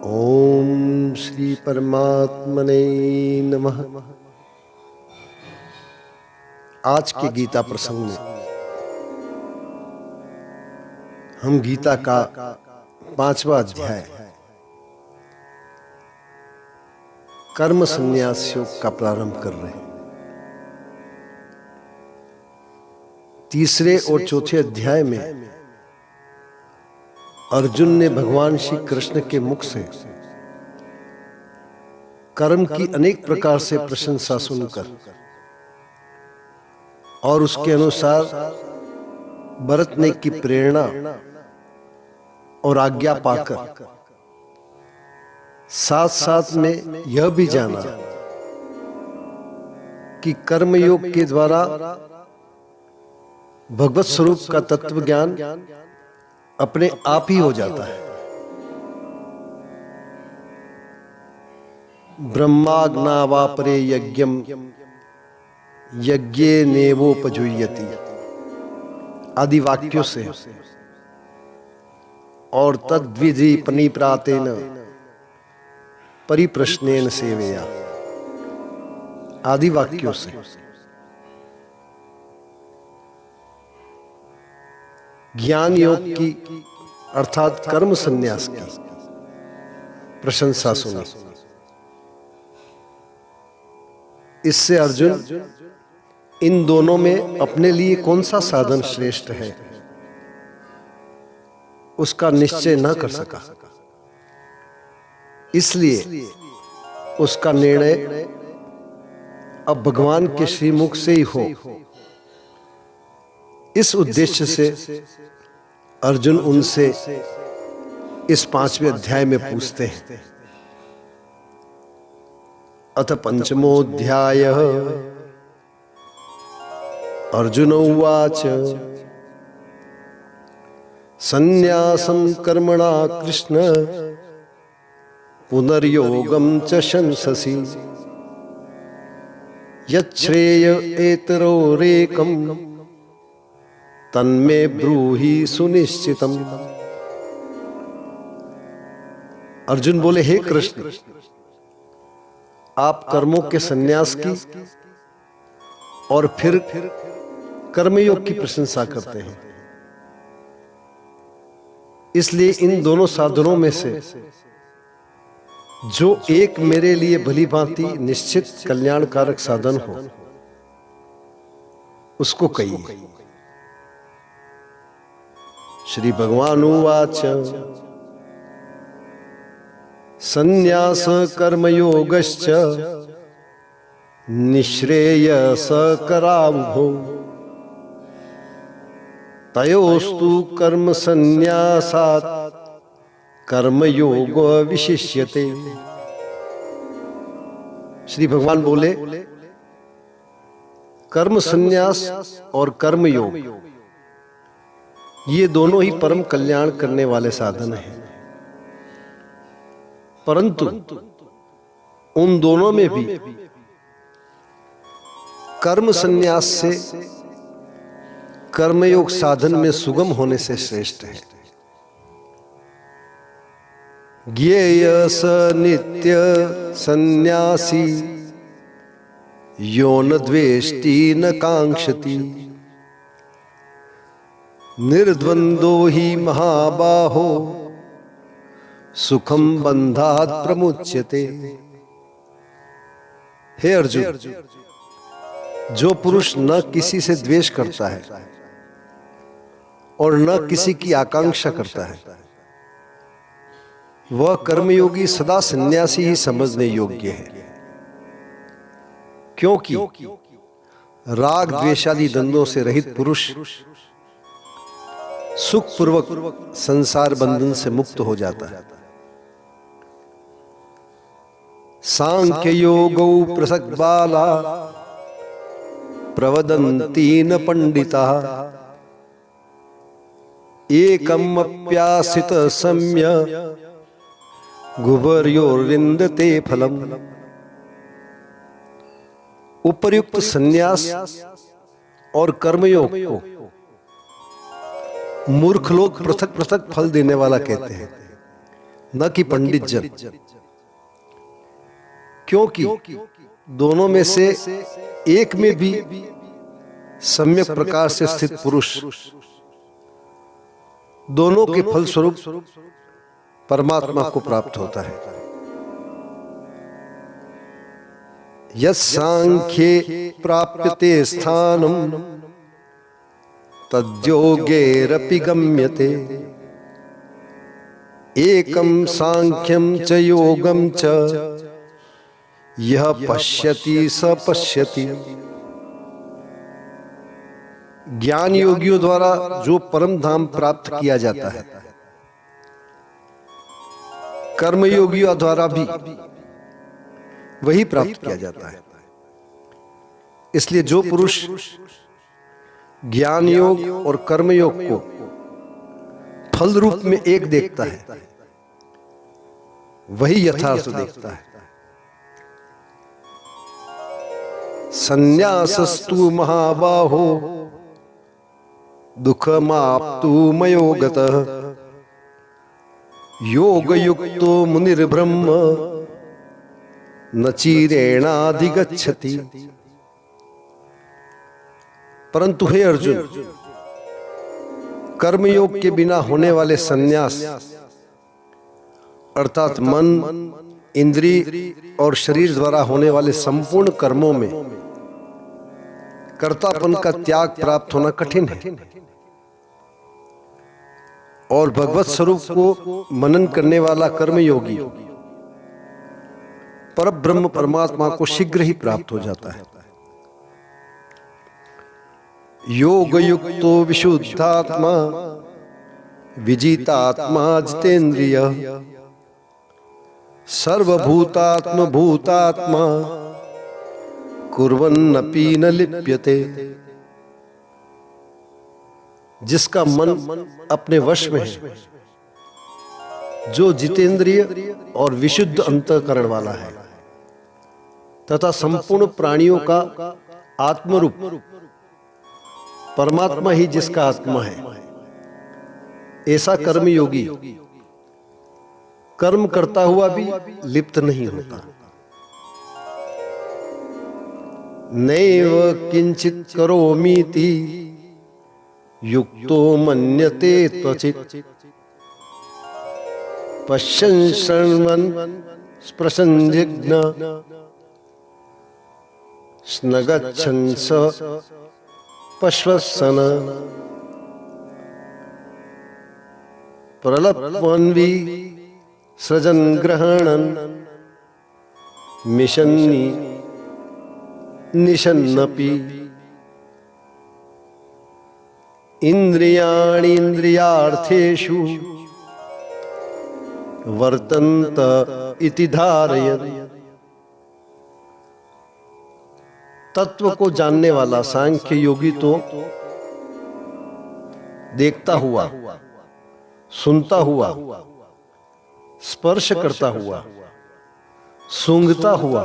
ओम श्री परमात्मने नमः। आज के गीता प्रसंग में हम गीता का 5वां अध्याय कर्म संन्यास योग का प्रारंभ कर रहे हैं। तीसरे और चौथे अध्याय में अर्जुन ने भगवान श्री कृष्ण के मुख से कर्म की अनेक प्रकार से प्रशंसा सुनकर और उसके अनुसार बरतने की प्रेरणा और आज्ञा पाकर साथ साथ में यह भी जाना कि कर्मयोग के द्वारा भगवत स्वरूप का तत्व ज्ञान अपने आप ही हो जाता है। ब्रह्माग्नावापरे यज्ञम यज्ञे नेवोपजुह्यति आदि वाक्यों से और तद्विधि पनिप्रातेन परिप्रश्नेन सेवया आदि वाक्यों से ज्ञान योग की अर्थात कर्म संन्यास की प्रशंसा सुनी। इससे अर्जुन इन दोनों में अपने लिए कौन सा साधन श्रेष्ठ है उसका निश्चय न कर सका। इसलिए उसका निर्णय अब भगवान के श्रीमुख से ही हो। इस उद्देश्य से अर्जुन उनसे इस 5वें अध्याय में पूछते हैं। अथ पंचमोऽध्याय अर्जुन उवाच संन्यासं कर्मणा कृष्ण पुनर्योगं च शंससि यच्छ्रेय एतरोरेकं तन्मे ब्रूहि सुनिश्चितम। अर्जुन बोले, हे कृष्ण, आप कर्मों के संन्यास की और फिर कर्मयोग की प्रशंसा करते हैं। इसलिए इन दोनों साधनों में से जो एक मेरे लिए भली भांति निश्चित कल्याणकारक साधन हो उसको कहिए। श्री भगवान उवाच संन्यास कर्मयोगश्च निःश्रेयस करावुभौ तयोस्तु कर्म संन्यासात् कर्मयोगो विशिष्यते। श्री भगवान बोले, कर्म संन्यास और कर्मयोग ये दोनों ही परम कल्याण करने वाले साधन हैं, परंतु उन दोनों में भी कर्म संन्यास से कर्मयोग साधन में सुगम होने से श्रेष्ठ है। ज्ञेय स नित्य संन्यासी यो न द्वेष्टि न कांक्षति निर्द्वंदो ही महाबाहो सुखम बंधात प्रमुच्यते। हे अर्जुन, जो पुरुष न किसी से द्वेष करता है और न किसी की आकांक्षा करता है वह कर्मयोगी सदा सन्यासी ही समझने योग्य है, क्योंकि राग द्वेषादि द्वंद्वों से रहित पुरुष सुख पूर्वक संसार बंधन से मुक्त हो जाता है। सांख्य योगौ पृथक् बाला प्रवदन्ति न पंडिताः एकम् अप्यासित सम्य गुवर्योर्विन्दते फलम्। उपर्युक्त संन्यास और कर्मयोग को मूर्ख लोग पृथक पृथक फल देने वाला कहते हैं, न कि पंडित जन, क्योंकि दोनों में से एक में भी सम्यक प्रकार से स्थित पुरुष दोनों के फलस्वरूप परमात्मा को प्राप्त होता है। यस्सांख्ये प्राप्यते स्थानम तद्योगेरपि गम्यते, एकम सांख्यम च योगम च यह पश्यति स पश्यति। ज्ञान योगियों द्वारा जो परम धाम प्राप्त किया जाता है, कर्म योगियों द्वारा भी वही प्राप्त किया जाता है। इसलिए जो पुरुष ज्ञान योग और कर्म योग को फल रूप में एक देखता है, वही यथार्थ देखता है। संन्यासस्तु महाबाहो दुःखमाप्तु मयोगतः, योगयुक्तो मुनिर्ब्रह्म न चिरेणाधिगच्छति। परंतु हे अर्जुन, कर्मयोग के बिना होने वाले संन्यास अर्थात मन, इंद्रिय और शरीर द्वारा होने वाले संपूर्ण कर्मों में कर्तापन का त्याग प्राप्त होना कठिन है। और भगवत स्वरूप को मनन करने वाला कर्मयोगी परब्रह्म परमात्मा को शीघ्र ही प्राप्त हो जाता है। योग युक्तो विशुद्धात्मा विजितात्मा जितेंद्रिय, सर्वभूतात्म भूतात्मा कुर्वन्नपि न लिप्यते। जिसका मन अपने वश में है, जो जितेंद्रिय और विशुद्ध अंतःकरण वाला है तथा संपूर्ण प्राणियों का आत्मरूप परमात्मा ही जिसका आत्मा है, ऐसा कर्मयोगी कर्म करता हुआ भी लिप्त नहीं होता। नैव किंचित करोमीति युक्तो मन्यते त्वचित्, पश्यन् शृण्वन् स्पृशन् जिघ्न स्नगच्छन् स पश्वसन, प्रलप्वन्वी सृजन् ग्रहणन् मिशन्नि निशन्नपि, इंद्रियाणि इंद्रियार्थेषु वर्तन्त इति धारयन्। तत्व को जानने वाला सांख्य योगी तो देखता हुआ, सुनता हुआ, स्पर्श करता हुआ, सूंघता हुआ,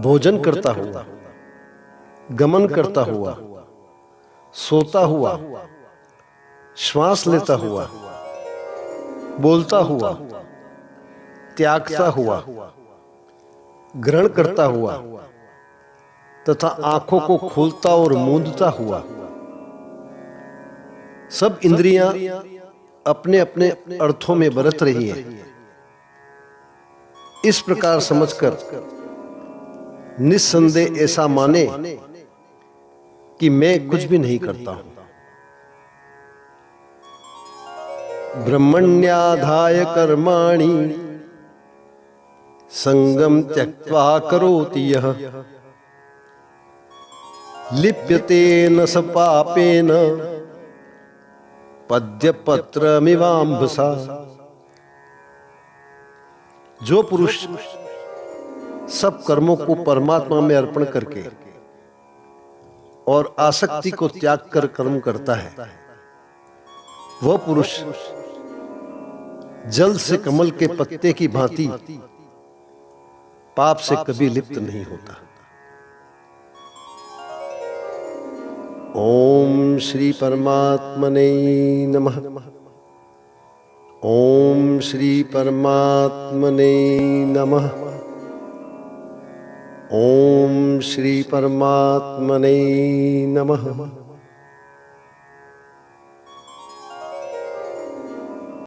भोजन करता हुआ, गमन करता हुआ, सोता हुआ, श्वास लेता हुआ, बोलता हुआ, त्यागता हुआ, ग्रहण करता हुआ तथा आंखों को खोलता और मूंदता हुआ, सब इंद्रियां अपने अपने अर्थों में बरत रही हैं। इस प्रकार समझकर निस्संदेह ऐसा माने कि मैं कुछ भी नहीं करता हूं। ब्रह्मण्याधाय कर्माणि संगम त्यक्त्वा करोति यः, लिप्यते न स पापेन पद्यपत्रमिवाम्भसा। जो पुरुष सब कर्मों को परमात्मा में अर्पण करके और आसक्ति को त्याग कर कर्म करता है, वह पुरुष जल से कमल के पत्ते की भांति पाप से कभी लिप्त नहीं होता। ओम श्री परमात्मने नमः। ओम श्री परमात्मने नमः। ओम श्री परमात्मने नमः।